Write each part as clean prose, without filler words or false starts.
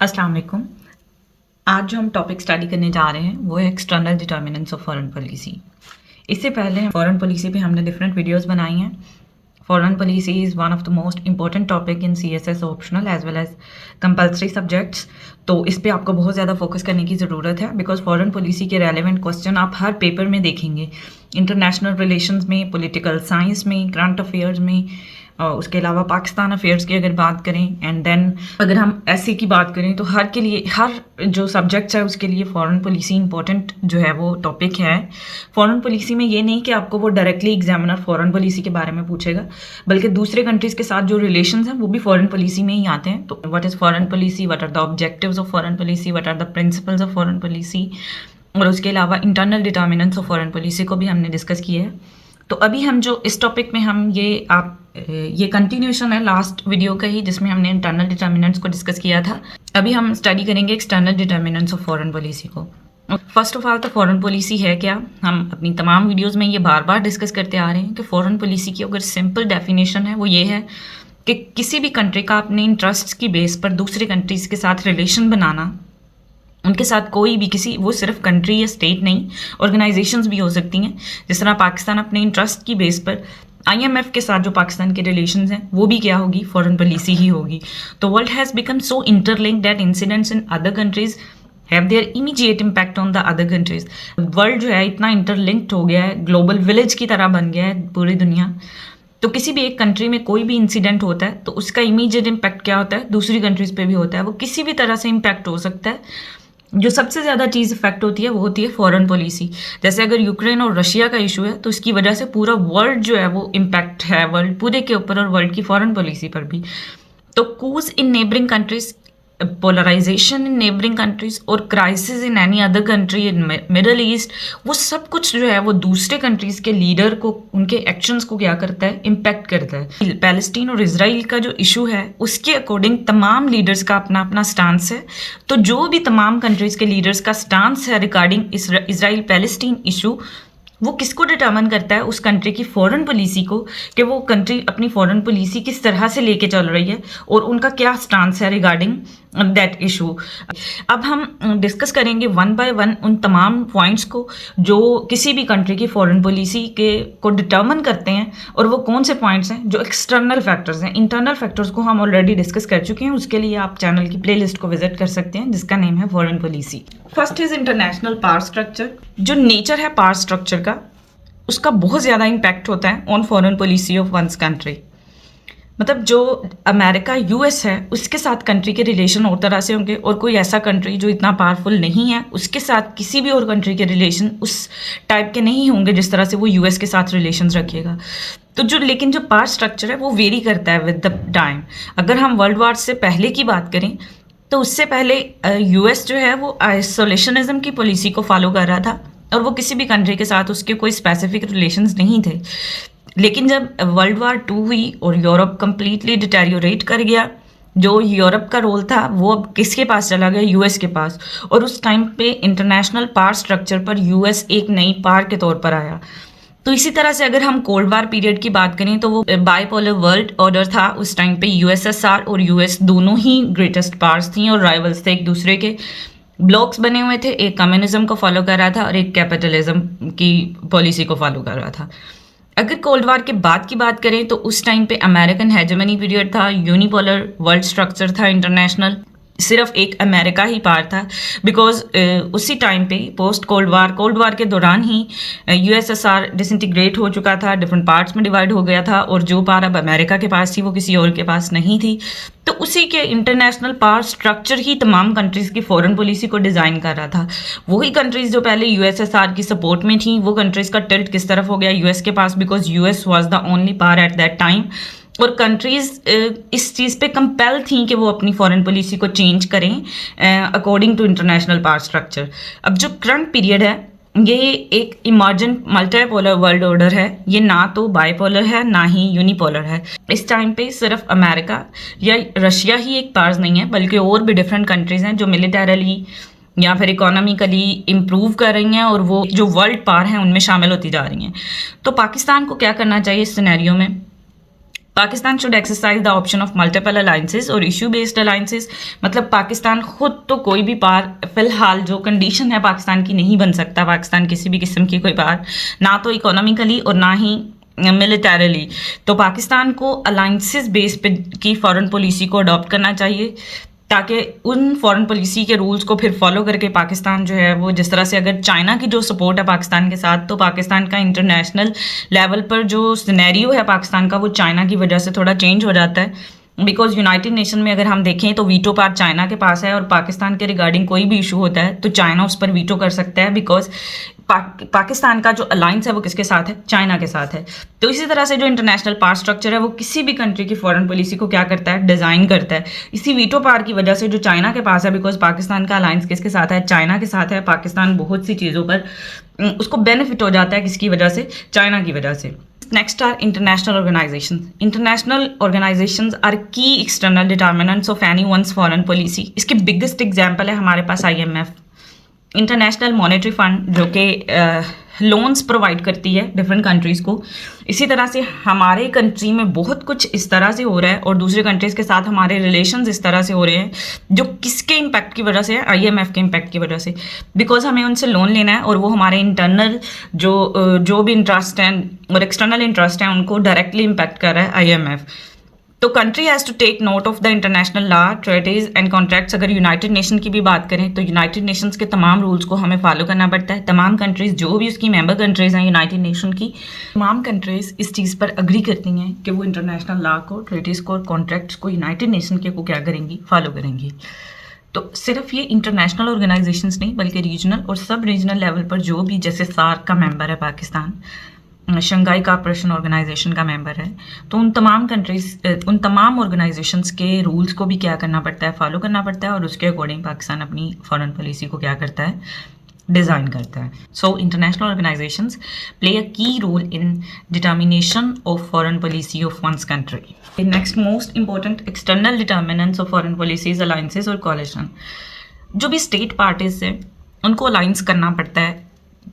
अस्सलाम वालेकुम। आज जो हम टॉपिक स्टडी करने जा रहे हैं वो है external determinants of foreign policy. इससे पहले फॉरेन पॉलिसी पे हमने डिफरेंट वीडियोस बनाई हैं। Foreign policy is one of the most important topic in CSS optional as well as compulsory subjects. तो इस पे आपको बहुत ज़्यादा फोकस करने की ज़रूरत है बिकॉज फॉरेन पॉलिसी के रेलेवेंट क्वेश्चन आप हर पेपर में देखेंगे, इंटरनेशनल रिलेशंस में, पॉलिटिकल साइंस में, करंट अफेयर्स में, उसके अलावा पाकिस्तान अफेयर्स की अगर बात करें एंड देन अगर हम ऐसे की बात करें तो हर जो सब्जेक्ट्स है उसके लिए फॉरेन पॉलिसी इंपॉर्टेंट जो है वो टॉपिक है। फॉरेन पॉलिसी में ये नहीं कि आपको वो डायरेक्टली एग्जामिनर फॉरेन पॉलिसी के बारे में पूछेगा, बल्कि दूसरे कंट्रीज़ के साथ जो रिलेशंस हैं वो भी फॉरेन पॉलिसी में ही आते हैं। तो what is foreign policy, what are the objectives of foreign policy, what are the principles of foreign policy, और उसके अलावा internal determinants of foreign policy को भी हमने डिस्कस किया है। तो अभी हम जो इस टॉपिक में हम ये कंटिन्यूएशन है लास्ट वीडियो का ही जिसमें हमने इंटरनल डिटर्मिनेंट्स को डिस्कस किया था। अभी हम स्टडी करेंगे external determinants of foreign policy को। फर्स्ट ऑफ ऑल तो फॉरेन पॉलिसी है क्या, हम अपनी तमाम वीडियोस में ये बार बार डिस्कस करते आ रहे हैं कि फॉरेन पॉलिसी की अगर सिंपल डेफिनेशन है वो ये है कि किसी भी कंट्री का अपने इंटरेस्ट्स की बेस पर दूसरे कंट्रीज़ के साथ रिलेशन बनाना, उनके साथ कोई भी वो सिर्फ कंट्री या स्टेट नहीं, ऑर्गेनाइजेशंस भी हो सकती हैं। जिस तरह पाकिस्तान अपने इंटरेस्ट की बेस पर IMF के साथ जो पाकिस्तान के रिलेशंस हैं वो भी क्या होगी, फॉरेन पॉलिसी ही होगी। तो world has become so interlinked that incidents in other countries have their immediate impact on the other countries. World जो है इतना इंटरलिंक्ड हो गया है, ग्लोबल विलेज की तरह बन गया है पूरी दुनिया। तो किसी भी एक कंट्री में कोई भी इंसिडेंट होता है तो उसका इमीडिएट इम्पैक्ट क्या होता है, दूसरी कंट्रीज पे भी होता है। वो किसी भी तरह से इम्पैक्ट हो सकता है। जो सबसे ज़्यादा चीज़ इफेक्ट होती है वो होती है फॉरेन पॉलिसी। जैसे अगर यूक्रेन और रशिया का इशू है तो इसकी वजह से पूरा वर्ल्ड जो है वो इम्पैक्ट है वर्ल्ड पूरे के ऊपर और वर्ल्ड की फॉरेन पॉलिसी पर भी। तो कूज इन नेबरिंग कंट्रीज, पोलराइजेशन इन नेबरिंग कंट्रीज और crisis in any other country in middle east, वो सब कुछ जो है वो दूसरे कंट्रीज़ के लीडर को, उनके एक्शंस को क्या करता है, इम्पैक्ट करता है। पैलेस्टीन और इसराइल का जो इशू है उसके अकॉर्डिंग तमाम लीडर्स का अपना अपना स्टांस है। तो जो भी तमाम कंट्रीज़ के लीडर्स का स्टांस है रिगार्डिंग इसराइल पैलेस्टीन इशू, वो किसको डिटर्मिन करता है, उस कंट्री की फॉरेन पॉलिसी को, कि वो कंट्री अपनी फॉरेन पॉलिसी किस तरह से लेके चल रही है और उनका क्या स्टांस है रिगार्डिंग दैट इशू। अब हम डिस्कस करेंगे वन बाय वन उन तमाम पॉइंट्स को जो किसी भी कंट्री की फॉरेन पॉलिसी को डिटर्मिन करते हैं, और वो कौन से पॉइंट्स हैं जो एक्सटर्नल फैक्टर्स हैं। इंटरनल फैक्टर्स को हम ऑलरेडी डिस्कस कर चुके हैं, उसके लिए आप चैनल की प्लेलिस्ट को विजिट कर सकते हैं जिसका नेम है foreign policy. First is international power structure. जो नेचर है पावर स्ट्रक्चर का, उसका बहुत ज़्यादा इम्पैक्ट होता है on foreign policy of one's country. मतलब जो अमेरिका US है उसके साथ कंट्री के रिलेशन और तरह से होंगे, और कोई ऐसा कंट्री जो इतना पावरफुल नहीं है उसके साथ किसी भी और कंट्री के रिलेशन उस टाइप के नहीं होंगे जिस तरह से वो US के साथ रिलेशंस रखेगा। तो लेकिन जो पावर स्ट्रक्चर है वो वेरी करता है विद द टाइम। अगर हम वर्ल्ड वार से पहले की बात करें तो उससे पहले US जो है वो आइसोलेशनिज्म की पॉलिसी को फॉलो कर रहा था, और वो किसी भी कंट्री के साथ उसके कोई स्पेसिफिक रिलेशंस नहीं थे। लेकिन जब वर्ल्ड वार 2 हुई और यूरोप कंप्लीटली डिटेरियोरेट कर गया, जो यूरोप का रोल था वो अब किसके पास चला गया, US के पास। और उस टाइम पे इंटरनेशनल पावर स्ट्रक्चर पर US एक नई पावर के तौर पर आया। तो इसी तरह से अगर हम कोल्ड वार पीरियड की बात करें तो वो बाइपोलर वर्ल्ड ऑर्डर था। उस टाइम पे USSR और US दोनों ही ग्रेटेस्ट पावर्स थी और राइवल्स थे एक दूसरे के। ब्लॉक्स बने हुए थे, एक कम्युनिज्म को फॉलो कर रहा था और एक कैपिटलिज्म की पॉलिसी को फॉलो कर रहा था। अगर कोल्ड वार के बाद की बात करें तो उस टाइम पे अमेरिकन हेजेमनी पीरियड था, यूनिपोलर वर्ल्ड स्ट्रक्चर था इंटरनेशनल, सिर्फ एक अमेरिका ही पार था। बिकॉज उसी टाइम पे पोस्ट कोल्ड वार के दौरान ही USSR डिसइंटीग्रेट हो चुका था, डिफरेंट पार्ट्स में डिवाइड हो गया था, और जो पावर अब अमेरिका के पास थी वो किसी और के पास नहीं थी। तो उसी के इंटरनेशनल पावर स्ट्रक्चर ही तमाम कंट्रीज़ की फॉरेन पॉलिसी को डिज़ाइन कर रहा था। वही कंट्रीज़ जो पहले USSR की सपोर्ट में थी, वो कंट्रीज़ का टिल्ट किस तरफ हो गया, US के पास, because US was the only power at that time. और कंट्रीज़ इस चीज़ पे कंपेल थी कि वो अपनी फॉरेन पॉलिसी को चेंज करें according to international power structure. अब जो करंट पीरियड है ये एक इमर्जेंट मल्टीपोलर वर्ल्ड ऑर्डर है। ये ना तो बाइपोलर है ना ही यूनिपोलर है। इस टाइम पे सिर्फ अमेरिका या रशिया ही एक पार्स नहीं है, बल्कि और भी डिफरेंट कंट्रीज़ हैं जो मिलिटरली या फिर इकोनॉमिकली इम्प्रूव कर रही हैं और वो जो वर्ल्ड पावर हैं उनमें शामिल होती जा रही हैं। तो पाकिस्तान को क्या करना चाहिए इस सिनेरियो में, Pakistan should exercise the option of multiple alliances और इशू बेस्ड अलायंसेस, मतलब पाकिस्तान खुद तो कोई भी पार, फिलहाल जो कंडीशन है पाकिस्तान की, नहीं बन सकता पाकिस्तान किसी भी किस्म की कोई पार, ना तो इकोनॉमिकली और ना ही मिलिटरीली। तो पाकिस्तान को अलायंसेस बेस पे की फॉरेन पॉलिसी को अडॉप्ट करना चाहिए, ताकि उन फॉरेन पॉलिसी के रूल्स को फिर फॉलो करके पाकिस्तान जो है वो, जिस तरह से अगर चाइना की जो सपोर्ट है पाकिस्तान के साथ, तो पाकिस्तान का इंटरनेशनल लेवल पर जो सिनेरियो है पाकिस्तान का, वो चाइना की वजह से थोड़ा चेंज हो जाता है। बिकॉज यूनाइटेड नेशन में अगर हम देखें तो वीटो पावर चाइना के पास है, और पाकिस्तान के रिगार्डिंग कोई भी इशू होता है तो चाइना उस पर वीटो कर सकता है, बिकॉज पाकिस्तान का जो अलायंस है वो किसके साथ है, चाइना के साथ है। तो इसी तरह से जो इंटरनेशनल पावर स्ट्रक्चर है वो किसी भी कंट्री की फॉरेन पॉलिसी को क्या करता है, डिज़ाइन करता है। इसी वीटो पावर की वजह से जो चाइना के पास है, बिकॉज पाकिस्तान का अलायंस किसके साथ है, चाइना के साथ है, पाकिस्तान बहुत सी चीज़ों पर उसको बेनिफिट हो जाता है, किसकी वजह से, चाइना की वजह से। Next are international organizations. International organizations are key external determinants of anyone's foreign policy. इसकी biggest example है हमारे पास IMF, इंटरनेशनल मॉनेटरी फंड, जो कि लोन्स प्रोवाइड करती है डिफरेंट कंट्रीज़ को। इसी तरह से हमारे कंट्री में बहुत कुछ इस तरह से हो रहा है, और दूसरे कंट्रीज़ के साथ हमारे रिलेशंस इस तरह से हो रहे हैं, जो किसके इम्पैक्ट की वजह से है, IMF के इम्पैक्ट की वजह से। बिकॉज हमें उनसे लोन लेना है, और वो हमारे इंटरनल जो भी इंटरेस्ट हैं और एक्सटर्नल इंटरेस्ट हैं उनको डायरेक्टली इम्पैक्ट कर रहा है IMF। तो country has to take note of the international law, treaties and contracts. अगर यूनाइटेड नेशन की भी बात करें तो यूनाइटेड नेशंस के तमाम रूल्स को हमें फॉलो करना पड़ता है। तमाम कंट्रीज़ जो भी उसकी मेंबर कंट्रीज़ हैं यूनाइटेड नेशन की, तमाम कंट्रीज़ इस चीज़ पर अग्री करती हैं कि वो इंटरनेशनल लॉ को, ट्रेटीज़ को और कॉन्ट्रैक्ट्स को यूनाइटेड नेशन के को क्या करेंगी, फॉलो करेंगी। तो सिर्फ ये इंटरनेशनल ऑर्गेनाइजेशंस नहीं, बल्कि रीजनल और सब रीजनल लेवल पर जो भी, जैसे सार्क का मेंबर है पाकिस्तान, शंघाई कोऑपरेशन ऑर्गेनाइजेशन का मेंबर है, तो उन तमाम कंट्रीज, उन तमाम ऑर्गेनाइजेशंस के रूल्स को भी क्या करना पड़ता है, फॉलो करना पड़ता है, और उसके अकॉर्डिंग पाकिस्तान अपनी फॉरेन पॉलिसी को क्या करता है, डिज़ाइन करता है। So international organisations play a key role in determination of foreign policy of one's country. Next most important external determinants of foreign policies, alliances और कोalition। जो भी स्टेट पार्टीज है उनको अलायंस करना पड़ता है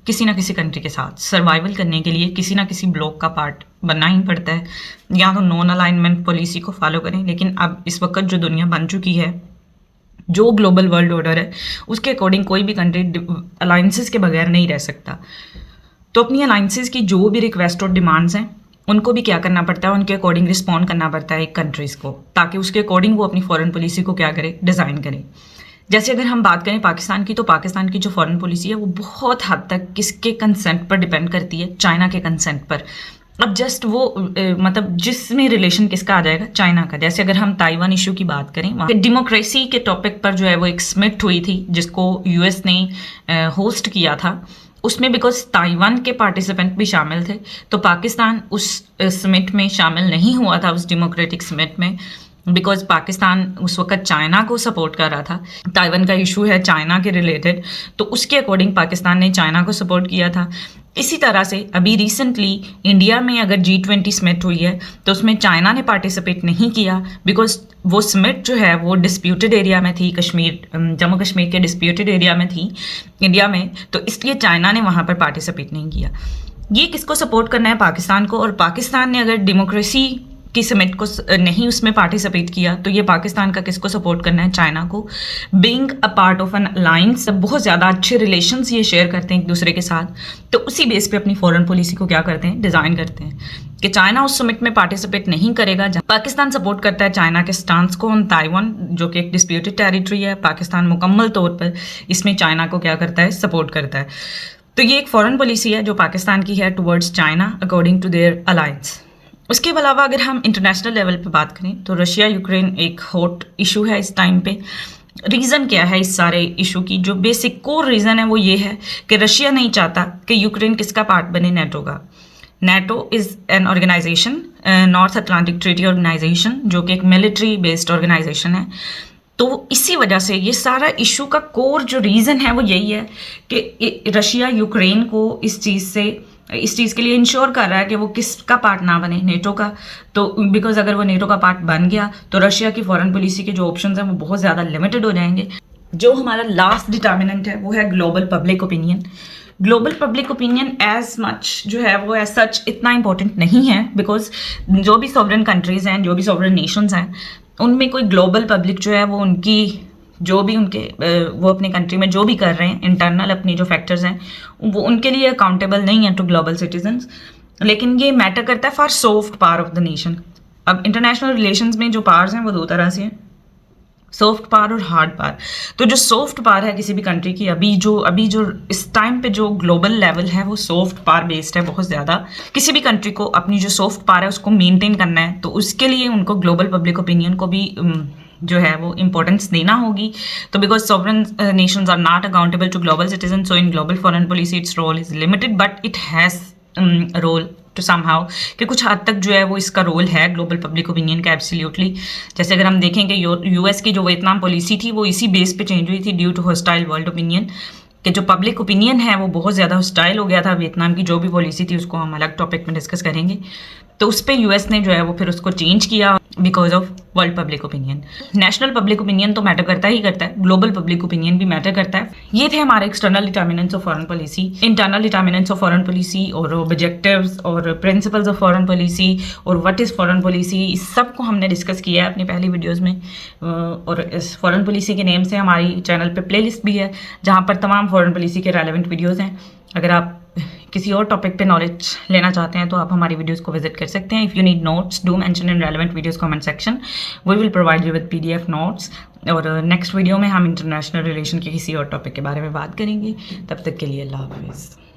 किसी ना किसी कंट्री के साथ। सर्वाइवल करने के लिए किसी ना किसी ब्लॉक का पार्ट बनना ही पड़ता है, या तो नॉन अलाइनमेंट पॉलिसी को फॉलो करें। लेकिन अब इस वक्त जो दुनिया बन चुकी है, जो ग्लोबल वर्ल्ड ऑर्डर है, उसके अकॉर्डिंग कोई भी कंट्री अलाइंसेस के बगैर नहीं रह सकता। तो अपनी अलाइंसेस की जो भी रिक्वेस्ट और डिमांड्स हैं उनको भी क्या करना पड़ता है, उनके अकॉर्डिंग रिस्पॉन्ड करना पड़ता है एक कंट्रीज़ को, ताकि उसके अकॉर्डिंग वो अपनी फॉरेन पॉलिसी को क्या करे, डिज़ाइन करे। जैसे अगर हम बात करें पाकिस्तान की, तो पाकिस्तान की जो फॉरेन पॉलिसी है वो बहुत हद तक किसके कंसेंट पर डिपेंड करती है, चाइना के कंसेंट पर। अब जस्ट वो मतलब जिसमें रिलेशन किसका आ जाएगा, चाइना का। जैसे अगर हम ताइवान इशू की बात करें, वहाँ डेमोक्रेसी के टॉपिक पर जो है वो एक समिट हुई थी जिसको US ने होस्ट किया था। उसमें बिकॉज ताइवान के पार्टिसिपेंट भी शामिल थे, तो पाकिस्तान उस समिट में शामिल नहीं हुआ था, उस डेमोक्रेटिक समिट में, बिकॉज पाकिस्तान उस वक्त चाइना को सपोर्ट कर रहा था। ताइवान का इशू है चाइना के रिलेटेड, तो उसके अकॉर्डिंग पाकिस्तान ने चाइना को सपोर्ट किया था। इसी तरह से अभी रिसेंटली इंडिया में अगर G20 समिट हुई है तो उसमें चाइना ने पार्टिसिपेट नहीं किया, बिकॉज वो समिट जो है वो डिस्प्यूटेड एरिया में थी, कश्मीर, जम्मू कश्मीर के डिस्प्यूटेड एरिया में थी इंडिया में, तो इसलिए चाइना ने वहाँ पर पार्टिसिपेट नहीं किया। ये किसको सपोर्ट करना है, पाकिस्तान को। और पाकिस्तान ने अगर डेमोक्रेसी की समिट को नहीं उसमें पार्टिसिपेट किया, तो ये पाकिस्तान का किसको सपोर्ट करना है, चाइना को। Being a part of N alliance, बहुत ज़्यादा अच्छे रिलेशंस ये शेयर करते हैं एक दूसरे के साथ, तो उसी बेस पे अपनी फॉरेन पॉलिसी को क्या करते हैं, डिज़ाइन करते हैं कि चाइना उस समिट में पार्टिसिपेट नहीं करेगा। पाकिस्तान सपोर्ट करता है चाइना के स्टांस को ऑन ताइवान, जो कि एक डिस्प्यूटेड टेरिटरी है। पाकिस्तान मुकम्मल तौर पर इसमें चाइना को क्या करता है, सपोर्ट करता है। तो ये एक फॉरेन पॉलिसी है जो पाकिस्तान की है towards China according to their alliance. उसके अलावा अगर हम इंटरनेशनल लेवल पे बात करें तो रशिया यूक्रेन एक हॉट इशू है इस टाइम पे। रीज़न क्या है इस सारे इशू की, जो बेसिक कोर रीज़न है वो ये है कि रशिया नहीं चाहता कि यूक्रेन किसका पार्ट बने, नेटो का। NATO is an organisation, North Atlantic Treaty Organisation, जो कि एक मिलिट्री बेस्ड ऑर्गेनाइजेशन है। तो इसी वजह से ये सारा इशू का कोर जो रीज़न है वो यही है कि रशिया यूक्रेन को इस चीज़ के लिए इंश्योर कर रहा है कि वो किसका पार्ट ना बने, नेटो का। तो बिकॉज अगर वो नेटो का पार्ट बन गया तो रशिया की फॉरेन पॉलिसी के जो ऑप्शंस हैं वो बहुत ज़्यादा लिमिटेड हो जाएंगे। जो हमारा लास्ट डिटर्मिनेंट है वो है global public opinion. Global public opinion as much जो है वो एज सच इतना इंपॉर्टेंट नहीं है, बिकॉज जो भी सॉवरेन कंट्रीज़ हैं, जो भी सॉवरेन नेशंस हैं, उनमें कोई ग्लोबल पब्लिक जो है वो उनकी जो भी उनके वो अपने कंट्री में जो भी कर रहे हैं, इंटरनल अपनी जो फैक्टर्स हैं, वो उनके लिए अकाउंटेबल नहीं है टू ग्लोबल सिटीजन्स। लेकिन ये मैटर करता है for soft power of the nation. अब इंटरनेशनल रिलेशंस में जो पावर्स हैं वो दो तरह से हैं, सॉफ्ट पावर और हार्ड पावर। तो जो सॉफ्ट पावर है किसी भी कंट्री की, अभी जो इस टाइम पे जो ग्लोबल लेवल है वो सॉफ्ट पावर बेस्ड है बहुत ज़्यादा। किसी भी कंट्री को अपनी जो सॉफ्ट पावर है उसको मेंटेन करना है, तो उसके लिए उनको ग्लोबल पब्लिक ओपिनियन को भी जो है वो इंपॉर्टेंस देना होगी। तो because sovereign nations are not accountable to global citizen, so in global foreign policy its role is limited, but it has role to somehow, कि कुछ हद तक जो है वो इसका रोल है ग्लोबल पब्लिक ओपिनियन का एब्सोल्युटली। जैसे अगर हम देखें कि यूएस की जो वियतनाम पॉलिसी थी वो इसी बेस पे चेंज हुई थी due to hostile world opinion, कि जो पब्लिक ओपिनियन है वो बहुत ज़्यादा हॉस्टाइल हो गया था वियतनाम की जो भी पॉलिसी थी, उसको हम अलग टॉपिक में डिस्कस करेंगे। तो उस पर यूएस ने जो है वो फिर उसको चेंज किया because of world public opinion. National public opinion तो मैटर करता ही करता है, ग्लोबल पब्लिक ओपिनियन भी मैटर करता है। ये थे हमारे external determinants of foreign policy, internal determinants of foreign policy और ऑब्जेक्टिव्स और प्रिंसिपल्स ऑफ फॉरेन पॉलिसी और व्हाट इज़ फॉरेन पॉलिसी, इस सब को हमने डिस्कस किया है अपनी पहली वीडियोज़ में। और इस फॉरेन पॉलिसी के नेम से हमारी चैनल पर प्ले लिस्ट भी है जहाँ पर तमाम फॉरेन पॉलिसी के रेलेवेंट वीडियोज़ हैं। अगर आप किसी और टॉपिक पे नॉलेज लेना चाहते हैं तो आप हमारी वीडियोस को विजिट कर सकते हैं। If you need notes do mention in relevant videos comment section, we will provide you with PDF notes. और नेक्स्ट वीडियो में हम इंटरनेशनल रिलेशन के किसी और टॉपिक के बारे में बात करेंगे। तब तक के लिए अल्लाह हाफिज़।